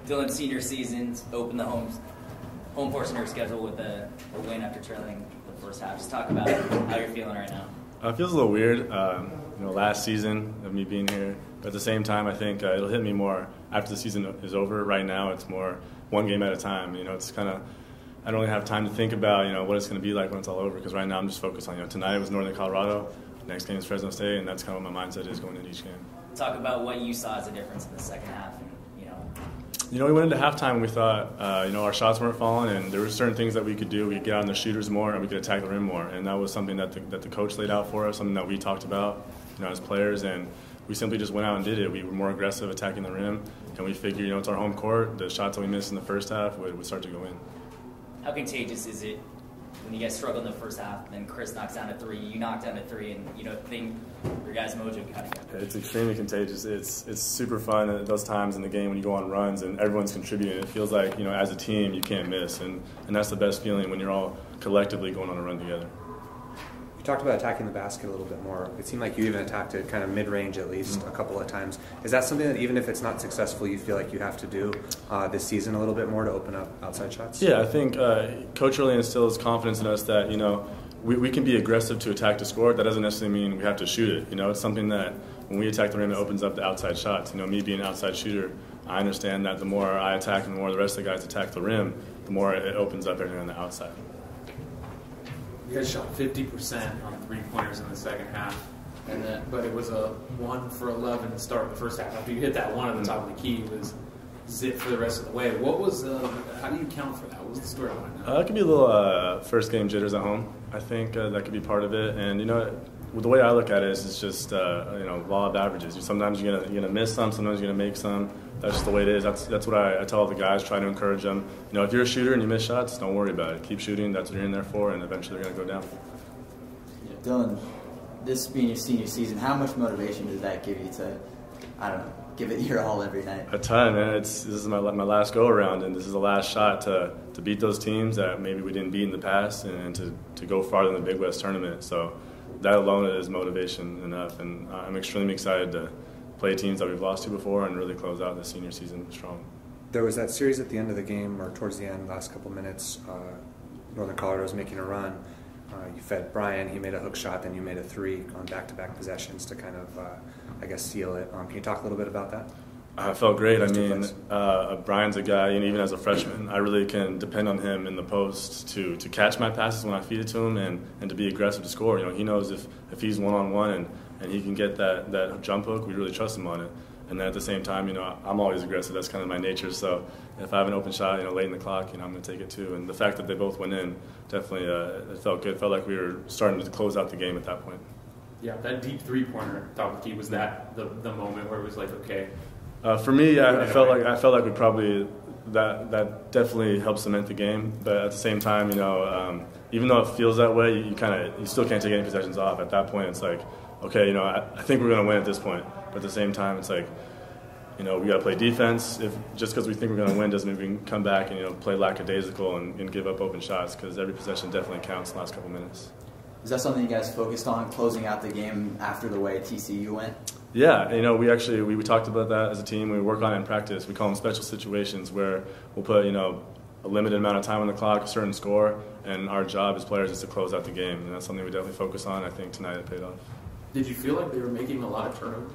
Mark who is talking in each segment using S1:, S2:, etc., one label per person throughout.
S1: Dylan, senior seasons open the home portion of your schedule with a win after trailing the first half. Just talk about how you're feeling right now.
S2: It feels a little weird, last season of me being here. But at the same time, I think it'll hit me more after the season is over. Right now, it's more one game at a time. It's kind of, I don't really have time to think about, what it's going to be like when it's all over. Because right now, I'm just focused on, tonight was Northern Colorado, next game is Fresno State, and that's kind of what my mindset is going into each game.
S1: Talk about what you saw as a difference in the second half.
S2: We went into halftime and we thought, our shots weren't falling, and there were certain things that we could do. We could get on the shooters more, and we could attack the rim more. And that was something that the coach laid out for us, something that we talked about, as players. And we simply just went out and did it. We were more aggressive attacking the rim, and we figured, it's our home court. The shots that we missed in the first half would start to go in.
S1: How contagious is it when you guys struggle in the first half, then Chris knocks down a three, you knock down a three, and think your guys' mojo kind of got.
S2: It's extremely contagious. It's super fun at those times in the game when you go on runs and everyone's contributing. It feels like, as a team, you can't miss, and that's the best feeling when you're all collectively going on a run together.
S3: You talked about attacking the basket a little bit more. It seemed like you even attacked it kind of mid-range at least a couple of times. Is that something that even if it's not successful, you feel like you have to do this season a little bit more to open up outside shots?
S2: Yeah, I think Coach really instills confidence in us that, we can be aggressive to attack the score. That doesn't necessarily mean we have to shoot it. It's something that when we attack the rim, it opens up the outside shots. Me being an outside shooter, I understand that the more I attack and the more the rest of the guys attack the rim, the more it opens up everything on the outside.
S4: You guys shot 50% on three-pointers in the second half, but it was a 1 for 11 to start the first half. After you hit that one at the top of the key, it was zip for the rest of the way. How do you account for that? What was the storyline?
S2: It could be a little first game jitters at home. I think that could be part of it. And the way I look at it is it's just law of averages. Sometimes you're gonna miss some, sometimes you're gonna make some. That's just the way it is. That's what I tell all the guys. Try to encourage them. If you're a shooter and you miss shots, don't worry about it. Keep shooting. That's what you're in there for, and eventually they're gonna go down.
S5: Dylan, this being your senior season, how much motivation does that give you to, give it your all every night?
S2: A ton, man. This is my last go around, and this is the last shot to beat those teams that maybe we didn't beat in the past, and to go farther in the Big West tournament. So that alone is motivation enough, and I'm extremely excited to play teams that we've lost to before and really close out the senior season strong.
S3: There was that series at the end of the game, or towards the end, last couple minutes, Northern Colorado was making a run. You fed Brian, he made a hook shot, then you made a three on back-to-back possessions to kind of, seal it. Can you talk a little bit about that?
S2: I felt great. Brian's a guy, even as a freshman, I really can depend on him in the post to catch my passes when I feed it to him and to be aggressive to score. He knows if he's one-on-one and he can get that jump hook, we really trust him on it. And then at the same time, I'm always aggressive. That's kind of my nature. So if I have an open shot, late in the clock, I'm going to take it too. And the fact that they both went in, definitely it felt good. It felt like we were starting to close out the game at that point.
S4: Yeah, that deep three-pointer top of the key, was that the moment where it was like, okay?
S2: For me, I felt like we probably that definitely helped cement the game. But at the same time, even though it feels that way, you still can't take any possessions off. At that point, it's like, okay, I think we're going to win at this point. But at the same time, it's like, we got to play defense. Just because we think we're going to win doesn't mean we can come back and play lackadaisical and give up open shots, because every possession definitely counts in the last couple minutes.
S5: Is that something you guys focused on, closing out the game after the way TCU went?
S2: Yeah, we talked about that as a team. We work on it in practice. We call them special situations, where we'll put a limited amount of time on the clock, a certain score, and our job as players is to close out the game. And that's something we definitely focus on. I think tonight it paid off.
S4: Did you feel like they were making a lot of turnovers?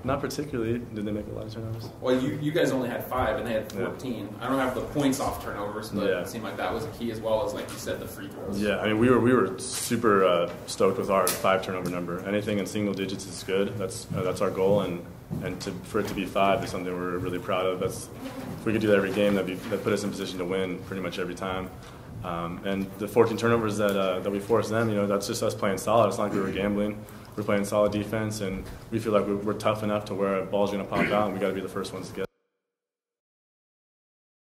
S2: Not particularly. Did they make a lot of turnovers?
S4: Well, you guys only had 5 and they had 14. Yeah. I don't have the points off turnovers, but it seemed like that was a key, as well as, like you said, the free throws.
S2: Yeah, we were super stoked with our 5 turnover number. Anything in single digits is good. That's our goal, and for it to be 5 is something we're really proud of. If we could do that every game, that put us in position to win pretty much every time. And the 14 turnovers that we forced them, that's just us playing solid. It's not like we were gambling. We're playing solid defense, and we feel like we're tough enough to where a ball's going to pop out, and we got to be the first ones to get it.